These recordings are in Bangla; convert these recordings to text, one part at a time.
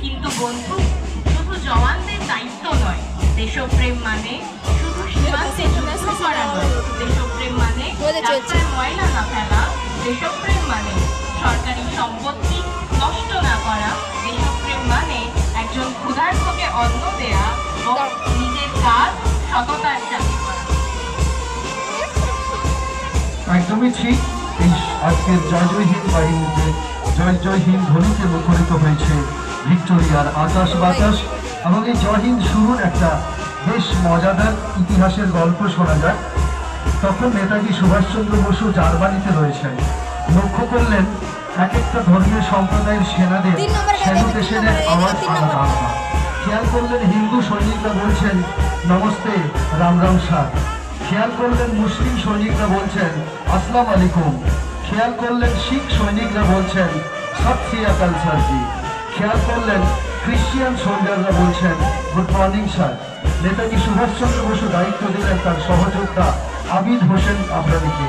কিন্তু বন্ধু, শুধু জওয়ানদের দায়িত্ব নয়, দেশপ্রেম মানে শুধু সীমান্তে যুদ্ধ করা নয়, দেশপ্রেম মানে রাস্তায় ময়লা না ফেলা, দেশপ্রেম মানে সরকারি সম্পত্তি নষ্ট না করা, দেশপ্রেম মানে একজন ক্ষুধার্তকে অন্ন দেয়া ও নিজের কাজ সততার সাথে করা। একদমই ঠিক। এই আজকের জয় জয় হিন্দ বাহিনীতে জয় জয় হিন্দ ধ্বনিতে মুখরিত হয়েছে ভিক্টোরিয়ার আকাশ বাতাস। এবং এই জয় হিন্দ শুরুর একটা বেশ মজাদার ইতিহাসের গল্প শোনা যায়। তখন নেতাজি সুভাষচন্দ্র বসু জার্মানিতে রয়েছেন। লক্ষ্য করলেন এক একটা ধর্মীয় সম্প্রদায়ের সেনাদের স্যালুটেশনের আওয়াজ আলাদা আলাদা। খেয়াল করলেন হিন্দু সৈনিকরা বলছেন নমস্তে, রাম রাম সার। খেয়াল করলেন মুসলিম সৈনিকরা বলছেন আসসালাম আলাইকুম। খেয়াল করলেন শিখ সৈনিকরা বলছেন সত শ্রী আকাল স্যারজি। খেয়াল করলেন খ্রিস্টিয়ান সোলজাররা বলছেন good morning sir. Netaji Subhas Chandra Bose দায়িত্ব দিলেন তার সহযোদ্ধা আবিদ হোসেন আফরানিকে।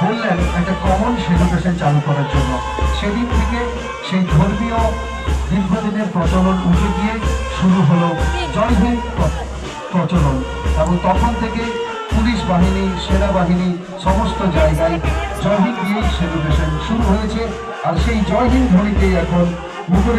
বললেন একটা কমন সেলিব্রেশন চালু করার জন্য। সেদিন থেকে সেই ধর্মীয় দীর্ঘদিনের প্রচলন উঠে গিয়ে শুরু হলো জয় হিন্দ প্রচলন। এবং তখন থেকে পুলিশ বাহিনী, সেনাবাহিনী সমস্ত জায়গায় জয় হিন্দ দিয়েই সেলিব্রেশন শুরু হয়েছে। আর সেই জয় হিন্দ ধ্বনিতেই এখন মুখরিত